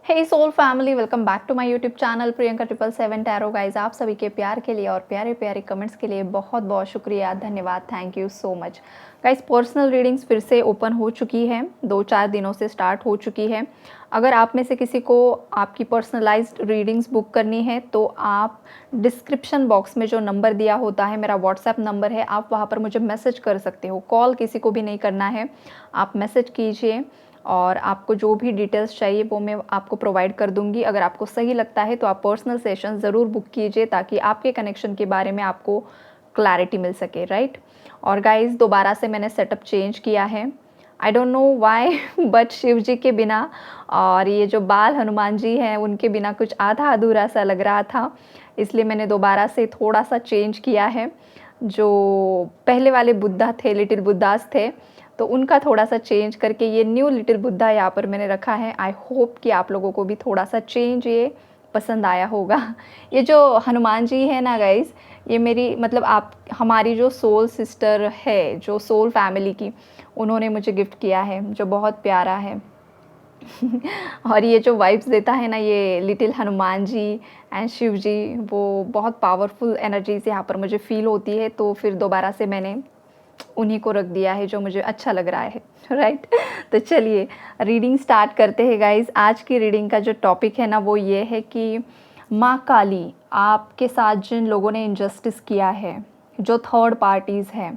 Hey soul family, welcome back to my YouTube channel Priyanka 777 tarot guys. आप सभी के प्यार के लिए और प्यारे प्यारे कमेंट्स के लिए बहुत बहुत शुक्रिया, धन्यवाद, thank you so much guys. Personal readings फिर से ओपन हो चुकी है, 2-4 दिनों से स्टार्ट हो चुकी है। अगर आप में से किसी को आपकी पर्सनलाइज्ड रीडिंग्स बुक करनी है तो आप डिस्क्रिप्शन बॉक्स में जो नंबर दिया होता है, मेरा व्हाट्सएप नंबर है, आप वहाँ पर मुझे मैसेज कर सकते हो। कॉल किसी को भी नहीं करना है, आप मैसेज कीजिए और आपको जो भी डिटेल्स चाहिए वो मैं आपको प्रोवाइड कर दूंगी। अगर आपको सही लगता है तो आप पर्सनल सेशन ज़रूर बुक कीजिए ताकि आपके कनेक्शन के बारे में आपको क्लैरिटी मिल सके, राइट। और गाइस, दोबारा से मैंने सेटअप चेंज किया है, I don't know why but Shiv ji के बिना और ये जो बाल हनुमान जी हैं उनके बिना कुछ आधा अधूरा सा लग रहा था, इसलिए मैंने दोबारा से थोड़ा सा चेंज किया है। जो पहले वाले बुद्धा थे, लिटिल बुद्धास थे, तो उनका थोड़ा सा चेंज करके ये न्यू लिटिल बुद्धा यहाँ पर मैंने रखा है। आई होप कि आप लोगों को भी थोड़ा सा चेंज ये पसंद आया होगा। ये जो हनुमान जी है ना गाइज़, ये मेरी मतलब आप हमारी जो सोल सिस्टर है, जो सोल फैमिली की, उन्होंने मुझे गिफ्ट किया है, जो बहुत प्यारा है। और ये जो वाइब्स देता है ना ये लिटिल हनुमान जी एंड शिव जी, वो बहुत पावरफुल एनर्जीज यहाँ पर मुझे फील होती है, तो फिर दोबारा से मैंने उन्हीं को रख दिया है जो मुझे अच्छा लग रहा है, राइट। तो चलिए रीडिंग स्टार्ट करते हैं गाइज। आज की रीडिंग का जो टॉपिक है ना वो ये है कि माँ काली आपके साथ जिन लोगों ने इनजस्टिस किया है, जो थर्ड पार्टीज़ हैं,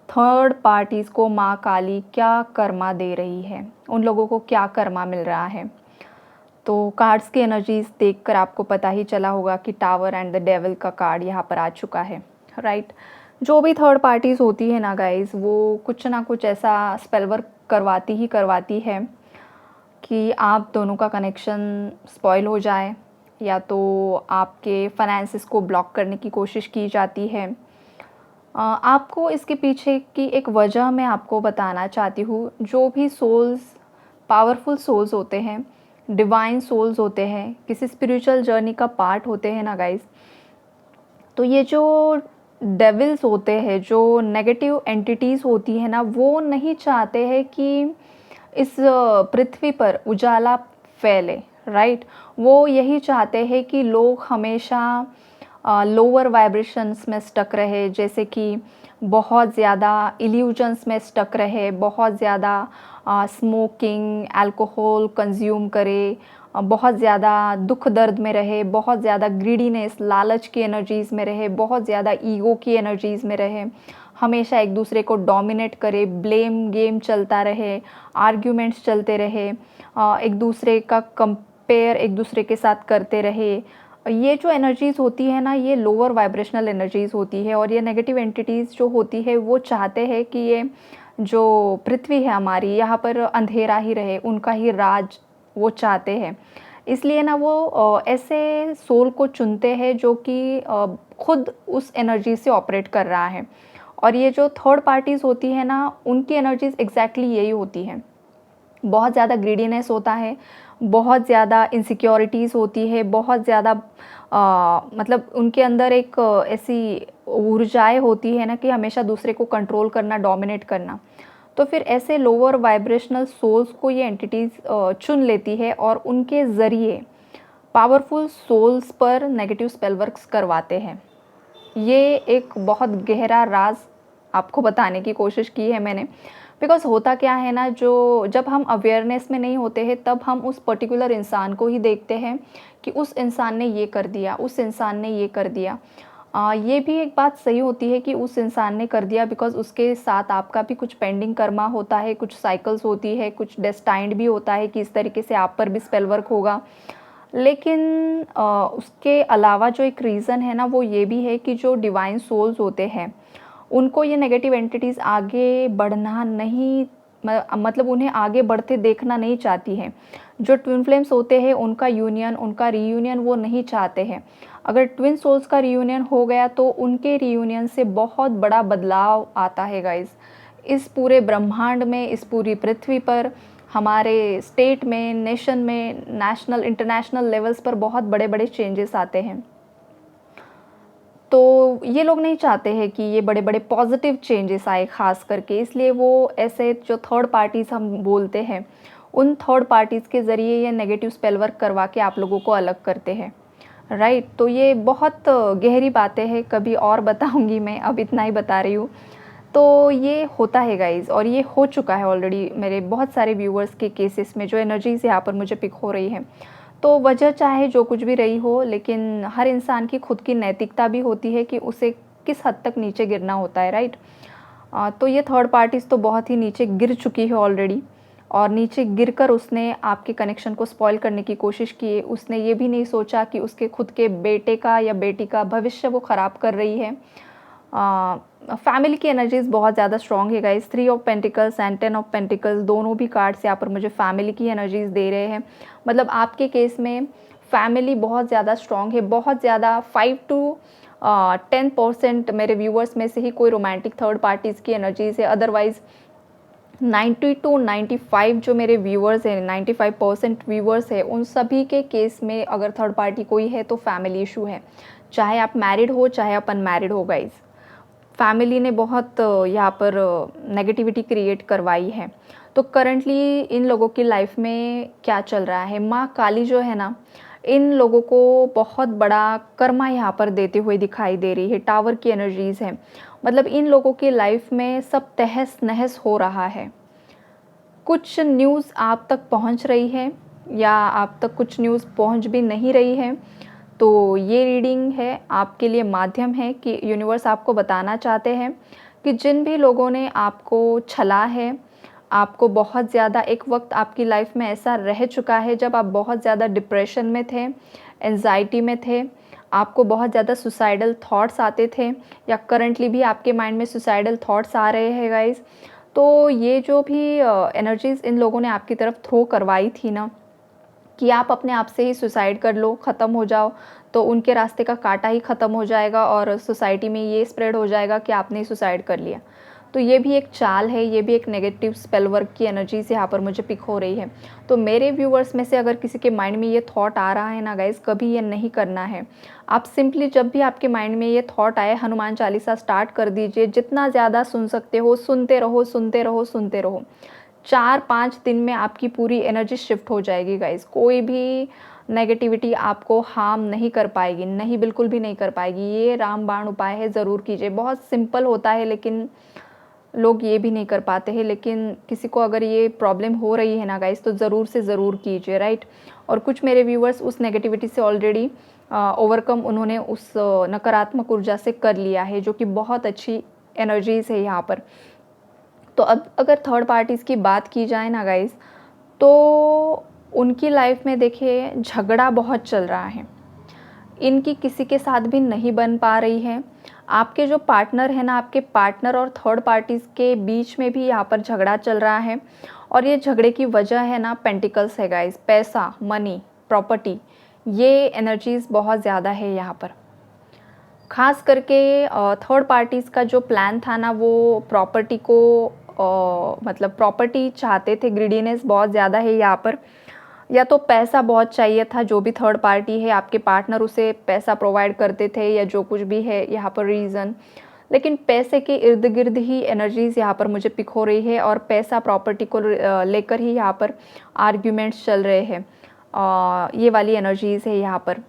थर्ड पार्टीज़ को माँ काली क्या कर्मा दे रही है, उन लोगों को क्या कर्मा मिल रहा है। तो कार्ड्स की एनर्जीज देखकर आपको पता ही चला होगा कि टावर एंड द डेविल का कार्ड यहाँ पर आ चुका है, राइट। जो भी थर्ड पार्टीज़ होती है ना गाइज, वो कुछ ना कुछ ऐसा स्पेल वर्क करवाती ही करवाती है कि आप दोनों का कनेक्शन स्पॉइल हो जाए, या तो आपके फाइनेंसिस को ब्लॉक करने की कोशिश की जाती है। आपको इसके पीछे की एक वजह मैं आपको बताना चाहती हूँ। जो भी सोल्स, पावरफुल सोल्स होते हैं, डिवाइन सोल्स होते हैं, किसी स्पिरिचुअल जर्नी का पार्ट होते हैं ना गाइस, तो ये जो डेविल्स होते हैं, जो नेगेटिव एंटिटीज़ होती है ना, वो नहीं चाहते हैं कि इस पृथ्वी पर उजाला फैले, राइट। वो यही चाहते हैं कि लोग हमेशा लोअर वाइब्रेशंस में स्टक रहे, जैसे कि बहुत ज़्यादा इल्यूजन्स में स्टक रहे, बहुत ज़्यादा स्मोकिंग, अल्कोहल कंज्यूम करे, बहुत ज़्यादा दुख दर्द में रहे, बहुत ज़्यादा ग्रीडीनेस, लालच की एनर्जीज़ में रहे, बहुत ज़्यादा ईगो की एनर्जीज़ में रहे, हमेशा एक दूसरे को डोमिनेट करे, ब्लेम गेम चलता रहे, आर्ग्यूमेंट्स चलते रहे, एक दूसरे का कंपेयर एक दूसरे के साथ करते रहे। ये जो एनर्जीज़ होती है ना, ये लोअर वाइब्रेशनल एनर्जीज़ होती है, और ये नेगेटिव एंटिटीज़ जो होती है वो चाहते हैं कि ये जो पृथ्वी है हमारी, यहाँ पर अंधेरा ही रहे, उनका ही राज वो चाहते हैं। इसलिए ना वो ऐसे सोल को चुनते हैं जो कि खुद उस एनर्जी से ऑपरेट कर रहा है। और ये जो थर्ड पार्टीज़ होती है ना, उनकी एनर्जीज़ एग्जैक्टली यही होती हैं। बहुत ज़्यादा ग्रीडीनेस होता है, बहुत ज़्यादा इनसिक्योरिटीज़ होती है, बहुत ज़्यादा मतलब उनके अंदर एक ऐसी ऊर्जाएँ होती है ना कि हमेशा दूसरे को कंट्रोल करना, डोमिनेट करना। तो फिर ऐसे लोअर वाइब्रेशनल सोल्स को ये एंटिटीज़ चुन लेती है और उनके ज़रिए पावरफुल सोल्स पर नेगेटिव स्पेल वर्क्स करवाते हैं। ये एक बहुत गहरा राज आपको बताने की कोशिश की है मैंने। बिकॉज़ होता क्या है ना, जो जब हम अवेयरनेस में नहीं होते हैं तब हम उस पर्टिकुलर इंसान को ही देखते हैं कि उस इंसान ने ये कर दिया, उस इंसान ने ये कर दिया। ये भी एक बात सही होती है कि उस इंसान ने कर दिया बिकॉज़ उसके साथ आपका भी कुछ पेंडिंग कर्मा होता है, कुछ साइकिल्स होती है, कुछ डेस्टाइन्ड भी होता है कि इस तरीके से आप पर भी स्पेल वर्क होगा। लेकिन उसके अलावा जो एक रीज़न है ना वो ये भी है कि जो डिवाइन सोल्स होते हैं उनको ये नेगेटिव एंटिटीज़ आगे बढ़ना नहीं, मतलब उन्हें आगे बढ़ते देखना नहीं चाहती हैं। जो ट्विन फ्लेम्स होते हैं उनका यूनियन, उनका रीयूनियन वो नहीं चाहते हैं। अगर ट्विन सोल्स का रीयूनियन हो गया तो उनके रीयूनियन से बहुत बड़ा बदलाव आता है गाइज़। इस पूरे ब्रह्मांड में, इस पूरी पृथ्वी पर, हमारे स्टेट में, नेशन में, नेशनल इंटरनेशनल लेवल्स पर बहुत बड़े-बड़े चेंजेस आते हैं। तो ये लोग नहीं चाहते हैं कि ये बड़े-बड़े पॉजिटिव चेंजेस आए ख़ास करके, इसलिए वो ऐसे जो थर्ड पार्टीज़ हम बोलते हैं, उन थर्ड पार्टीज़ के ज़रिए ये नेगेटिव स्पेल वर्क करवा के आप लोगों को अलग करते हैं, राइट। तो ये बहुत गहरी बातें हैं, कभी और बताऊंगी मैं, अब इतना ही बता रही हूँ। तो ये होता है गाइज़, और ये हो चुका है ऑलरेडी मेरे बहुत सारे व्यूअर्स के केसेस में, जो एनर्जीज़ यहाँ पर मुझे पिक हो रही है। तो वजह चाहे जो कुछ भी रही हो, लेकिन हर इंसान की खुद की नैतिकता भी होती है कि उसे किस हद तक नीचे गिरना होता है, राइट। तो ये थर्ड पार्टीज़ तो बहुत ही नीचे गिर चुकी है ऑलरेडी, और नीचे गिरकर उसने आपके कनेक्शन को स्पॉइल करने की कोशिश की। उसने ये भी नहीं सोचा कि उसके खुद के बेटे का या बेटी का भविष्य वो ख़राब कर रही है। फैमिली की एनर्जीज़ बहुत ज़्यादा स्ट्रॉन्ग है guys. 3 of pentacles and 10 of pentacles दोनों भी कार्ड्स यहाँ पर मुझे फैमिली की एनर्जीज़ दे रहे हैं। मतलब आपके केस में फैमिली बहुत ज़्यादा स्ट्रॉन्ग है, बहुत ज़्यादा। 5 to 10% मेरे व्यूअर्स में से ही कोई रोमांटिक थर्ड पार्टीज़ की एनर्जीज़ है। अदरवाइज़ 90 to 95 जो मेरे व्यूअर्स हैं, 95% व्यूअर्स है, उन सभी के केस में अगर थर्ड पार्टी कोई है तो फैमिली इशू है। चाहे आप मैरिड हो, चाहे आप अनमैरिड हो गाइज़, फैमिली ने बहुत यहाँ पर नेगेटिविटी क्रिएट करवाई है। तो करंटली इन लोगों की लाइफ में क्या चल रहा है, माँ काली जो है ना, इन लोगों को बहुत बड़ा कर्मा यहाँ पर देते हुए दिखाई दे रही है। टावर की एनर्जीज़ हैं, मतलब इन लोगों की लाइफ में सब तहस नहस हो रहा है। कुछ न्यूज़ आप तक पहुँच रही है, या आप तक कुछ न्यूज़ पहुँच भी नहीं रही है। तो ये रीडिंग है आपके लिए, माध्यम है कि यूनिवर्स आपको बताना चाहते हैं कि जिन भी लोगों ने आपको छला है, आपको बहुत ज़्यादा, एक वक्त आपकी लाइफ में ऐसा रह चुका है जब आप बहुत ज़्यादा डिप्रेशन में थे, एंजाइटी में थे, आपको बहुत ज़्यादा सुसाइडल थॉट्स आते थे, या करंटली भी आपके माइंड में सुसाइडल थॉट्स आ रहे हैं गाइज़। तो ये जो भी एनर्जीज़ इन लोगों ने आपकी तरफ थ्रो करवाई थी ना, कि आप अपने आप से ही सुसाइड कर लो, ख़त्म हो जाओ, तो उनके रास्ते का कांटा ही ख़त्म हो जाएगा और सोसाइटी में ये स्प्रेड हो जाएगा कि आपने सुसाइड कर लिया। तो ये भी एक चाल है, ये भी एक नेगेटिव स्पेल वर्क की एनर्जीज़ यहाँ पर मुझे पिक हो रही है। तो मेरे व्यूअर्स में से अगर किसी के माइंड में ये थॉट आ रहा है ना गाइज़, कभी ये नहीं करना है। आप सिंपली जब भी आपके माइंड में ये थॉट आए, हनुमान चालीसा स्टार्ट कर दीजिए। जितना ज़्यादा सुन सकते हो सुनते रहो, सुनते रहो, सुनते रहो। 4-5 दिन में आपकी पूरी एनर्जी शिफ्ट हो जाएगी गाइज़। कोई भी नेगेटिविटी आपको हार्म नहीं कर पाएगी, नहीं, बिल्कुल भी नहीं कर पाएगी। ये रामबाण उपाय है, ज़रूर कीजिए। बहुत सिंपल होता है, लेकिन लोग ये भी नहीं कर पाते हैं। लेकिन किसी को अगर ये प्रॉब्लम हो रही है ना गाइज़, तो ज़रूर से ज़रूर कीजिए, राइट। और कुछ मेरे व्यूअर्स उस नेगेटिविटी से ऑलरेडी ओवरकम उन्होंने उस नकारात्मक ऊर्जा से कर लिया है, जो कि बहुत अच्छी एनर्जीज़ है यहाँ पर। तो अब अगर थर्ड पार्टीज़ की बात की जाए ना गाइज़, तो उनकी लाइफ में देखिए झगड़ा बहुत चल रहा है। इनकी किसी के साथ भी नहीं बन पा रही है। आपके जो पार्टनर है ना, आपके पार्टनर और थर्ड पार्टीज़ के बीच में भी यहाँ पर झगड़ा चल रहा है। और ये झगड़े की वजह है ना, पेंटिकल्स है गाइज़, पैसा, मनी, प्रॉपर्टी, ये एनर्जीज़ बहुत ज़्यादा है यहाँ पर। ख़ास करके थर्ड पार्टीज़ का जो प्लान था ना, वो प्रॉपर्टी को मतलब प्रॉपर्टी चाहते थे। ग्रीडीनेस बहुत ज़्यादा है यहाँ पर, या तो पैसा बहुत चाहिए था। जो भी थर्ड पार्टी है, आपके पार्टनर उसे पैसा प्रोवाइड करते थे, या जो कुछ भी है यहाँ पर रीज़न। लेकिन पैसे के इर्द गिर्द ही एनर्जीज़ यहाँ पर मुझे पिक हो रही है, और पैसा, प्रॉपर्टी को लेकर ही यहाँ पर आर्ग्यूमेंट्स चल रहे हैं। ये वाली एनर्जीज़ है यहाँ पर।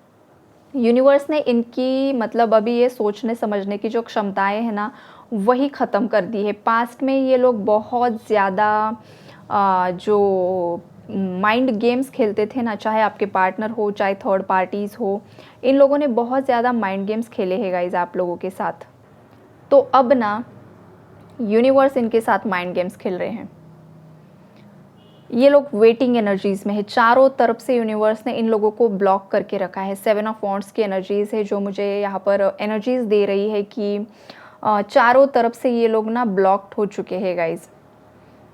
यूनिवर्स ने इनकी मतलब अभी ये सोचने समझने की जो क्षमताएं हैं ना, वही ख़त्म कर दी है। पास्ट में ये लोग बहुत ज़्यादा जो माइंड गेम्स खेलते थे ना, चाहे आपके पार्टनर हो, चाहे थर्ड पार्टीज़ हो, इन लोगों ने बहुत ज़्यादा माइंड गेम्स खेले हैं गाइज आप लोगों के साथ। तो अब ना यूनिवर्स इनके साथ माइंड गेम्स खेल रहे हैं। ये लोग वेटिंग एनर्जीज़ में है। चारों तरफ से यूनिवर्स ने इन लोगों को ब्लॉक करके रखा है। 7 ऑफ वॉन्ड्स की एनर्जीज़ है जो मुझे यहाँ पर एनर्जीज़ दे रही है कि चारों तरफ से ये लोग ना ब्लॉक्ड हो चुके हैं गाइज।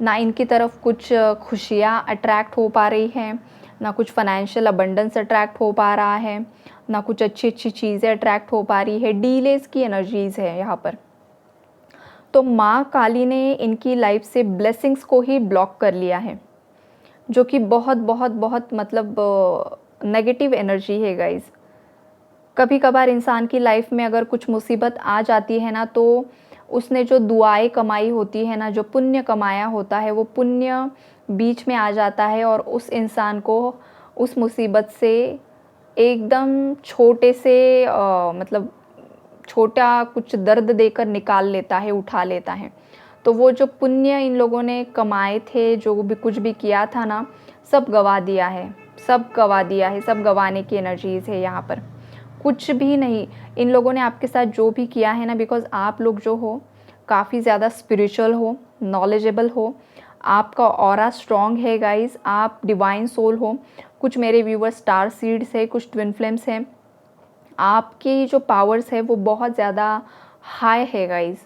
ना इनकी तरफ कुछ खुशियाँ अट्रैक्ट हो पा रही हैं, ना कुछ फाइनेंशियल अबंडेंस अट्रैक्ट हो पा रहा है, ना कुछ अच्छी अच्छी चीज़ें अट्रैक्ट हो पा रही है। डीलेज़ की एनर्जीज़ है यहाँ पर। तो माँ काली ने इनकी लाइफ से ब्लेसिंग्स को ही ब्लॉक कर लिया है, जो कि बहुत बहुत बहुत मतलब नेगेटिव एनर्जी है गाइज़। कभी कभार इंसान की लाइफ में अगर कुछ मुसीबत आ जाती है ना, तो उसने जो दुआएं कमाई होती है ना, जो पुण्य कमाया होता है, वो पुण्य बीच में आ जाता है और उस इंसान को उस मुसीबत से एकदम छोटे से मतलब छोटा कुछ दर्द देकर निकाल लेता है, उठा लेता है। तो वो जो पुण्य इन लोगों ने कमाए थे, जो भी कुछ भी किया था ना, सब गँवा दिया है, सब गँवा दिया है, सब गँवाने की एनर्जीज़ है यहाँ पर। कुछ भी नहीं, इन लोगों ने आपके साथ जो भी किया है ना, बिकॉज़ आप लोग जो हो काफ़ी ज़्यादा स्पिरिचुअल हो, नॉलेजेबल हो, आपका ऑरा स्ट्रॉन्ग है गाइज़, आप डिवाइन सोल हो। कुछ मेरे व्यूअर्स स्टार सीड्स है, कुछ ट्विन फ्लेम्स हैं। आपकी जो पावर्स है वो बहुत ज़्यादा हाई है गाइज़।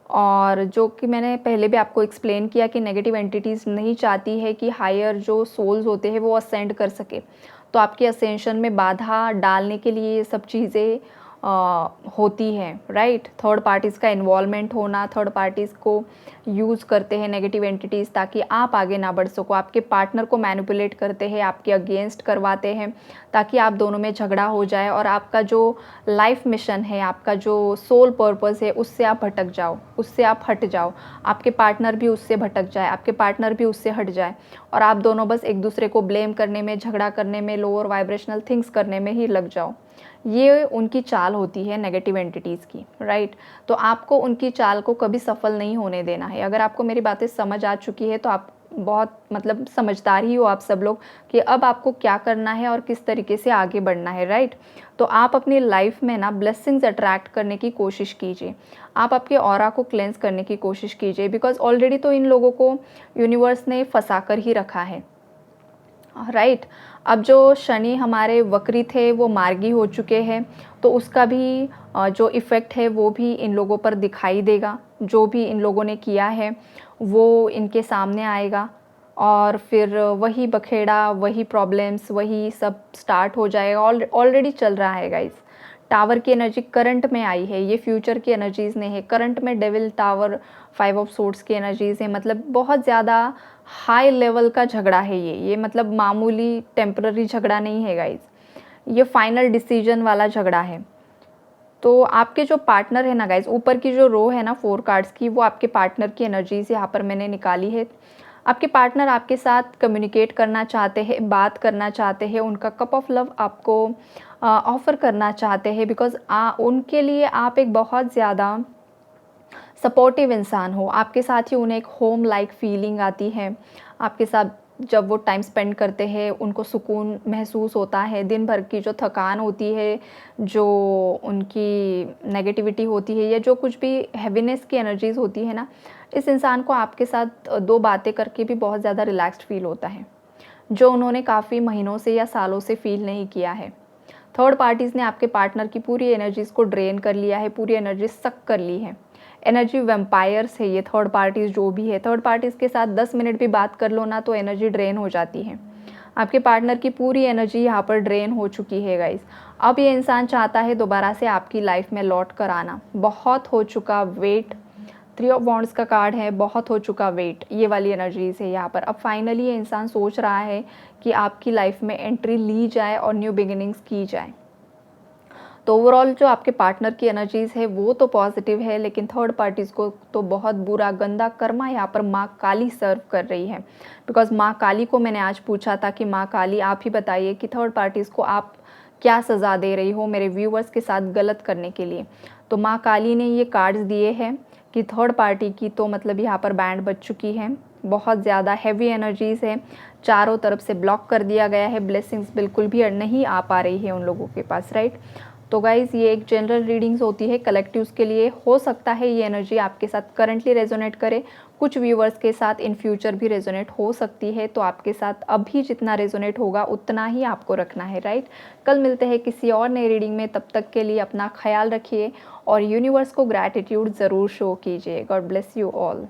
और जो कि मैंने पहले भी आपको एक्सप्लेन किया कि नेगेटिव एंटिटीज़ नहीं चाहती है कि हायर जो सोल्स होते हैं वो असेंड कर सके। तो आपके असेंशन में बाधा डालने के लिए ये सब चीज़ें होती हैं, राइट। थर्ड पार्टीज़ का इन्वॉल्वमेंट होना, थर्ड पार्टीज़ को यूज़ करते हैं नेगेटिव एंटिटीज़ ताकि आप आगे ना बढ़ सको। आपके पार्टनर को मैनिपुलेट करते हैं, आपके अगेंस्ट करवाते हैं ताकि आप दोनों में झगड़ा हो जाए और आपका जो लाइफ मिशन है, आपका जो सोल पर्पस है, उससे आप भटक जाओ, उससे आप हट जाओ। आपके पार्टनर भी उससे भटक जाए, आपके पार्टनर भी उससे हट जाए और आप दोनों बस एक दूसरे को ब्लेम करने में, झगड़ा करने में, लोअर वाइब्रेशनल थिंग्स करने में ही लग जाओ। ये उनकी चाल होती है नेगेटिव एंटिटीज़ की, राइट। तो आपको उनकी चाल को कभी सफल नहीं होने देना है। अगर आपको मेरी बातें समझ आ चुकी है तो आप बहुत मतलब समझदार ही हो आप सब लोग कि अब आपको क्या करना है और किस तरीके से आगे बढ़ना है, राइट। तो आप अपनी लाइफ में ना ब्लेसिंग्स अट्रैक्ट करने की कोशिश कीजिए। आप आपके ऑरा को क्लेंस करने की कोशिश कीजिए, बिकॉज ऑलरेडी तो इन लोगों को यूनिवर्स ने फंसा कर ही रखा है, राइट। अब जो शनि हमारे वक्री थे वो मार्गी हो चुके हैं, तो उसका भी जो इफ़ेक्ट है वो भी इन लोगों पर दिखाई देगा। जो भी इन लोगों ने किया है वो इनके सामने आएगा और फिर वही बखेड़ा, वही प्रॉब्लम्स, वही सब स्टार्ट हो जाएगा। ऑलरेडी चल रहा है गाइस। टावर की एनर्जी करंट में आई है, ये फ्यूचर की एनर्जीज़ नहीं है। करंट में डेविल, टावर, 5 ऑफ सोर्ड्स की एनर्जीज़ है। मतलब बहुत ज़्यादा हाई लेवल का झगड़ा है ये मतलब मामूली टेम्पररी झगड़ा नहीं है गाइस, ये फाइनल डिसीजन वाला झगड़ा है। तो आपके जो पार्टनर है ना गाइस, ऊपर की जो रो है ना 4 कार्ड्स की, वो आपके पार्टनर की एनर्जीज़ यहाँ पर मैंने निकाली है। आपके पार्टनर आपके साथ कम्युनिकेट करना चाहते हैं, बात करना चाहते हैं, उनका कप ऑफ लव आपको ऑफ़र करना चाहते हैं, बिकॉज़ उनके लिए आप एक बहुत ज़्यादा सपोर्टिव इंसान हो। आपके साथ ही उन्हें एक होम लाइक फीलिंग आती है। आपके साथ जब वो टाइम स्पेंड करते हैं उनको सुकून महसूस होता है। दिन भर की जो थकान होती है, जो उनकी नेगेटिविटी होती है या जो कुछ भी हैवीनेस की एनर्जीज़ होती है ना, इस इंसान को आपके साथ 2 बातें करके भी बहुत ज़्यादा रिलैक्स्ड फ़ील होता है, जो उन्होंने काफ़ी महीनों से या सालों से फ़ील नहीं किया है। थर्ड पार्टीज़ ने आपके पार्टनर की पूरी एनर्जीज़ को ड्रेन कर लिया है, पूरी एनर्जी सक कर ली है। एनर्जी वैम्पायर्स है ये थर्ड पार्टीज़ जो भी है। थर्ड पार्टीज़ के साथ 10 मिनट भी बात कर लो ना तो एनर्जी ड्रेन हो जाती है। आपके पार्टनर की पूरी एनर्जी यहाँ पर ड्रेन हो चुकी है गाइस। अब ये इंसान चाहता है दोबारा से आपकी लाइफ में लौट कर आना। बहुत हो चुका वेट, 3 ऑफ वॉन्ड्स का कार्ड है, बहुत हो चुका वेट, ये वाली एनर्जीज़ है यहाँ पर। अब फाइनली ये इंसान सोच रहा है कि आपकी लाइफ में एंट्री ली जाए और न्यू बिगिनिंग्स की जाए। तो ओवरऑल जो आपके पार्टनर की एनर्जीज़ है वो तो पॉजिटिव है, लेकिन थर्ड पार्टीज़ को तो बहुत बुरा गंदा कर्मा यहाँ पर माँ काली सर्व कर रही है। बिकॉज़ माँ काली को मैंने आज पूछा था कि माँ काली आप ही बताइए कि थर्ड पार्टीज़ को आप क्या सज़ा दे रही हो मेरे व्यूवर्स के साथ गलत करने के लिए। तो माँ काली ने ये कार्ड्स दिए हैं कि थर्ड पार्टी की तो मतलब यहाँ पर बैंड बज चुकी है। बहुत ज़्यादा हैवी एनर्जीज़ है, चारों तरफ से ब्लॉक कर दिया गया है, ब्लेसिंग्स बिल्कुल भी नहीं आ पा रही है उन लोगों के पास, राइट। तो गाइज़ ये एक जनरल रीडिंग्स होती है कलेक्टिव्स के लिए। हो सकता है ये एनर्जी आपके साथ करंटली रेजोनेट करे, कुछ व्यूवर्स के साथ इन फ्यूचर भी रेजोनेट हो सकती है। तो आपके साथ अभी जितना रेजोनेट होगा उतना ही आपको रखना है, राइट। कल मिलते हैं किसी और नई रीडिंग में, तब तक के लिए अपना ख्याल रखिए और यूनिवर्स को ग्रैटिट्यूड ज़रूर शो कीजिए। God bless you all.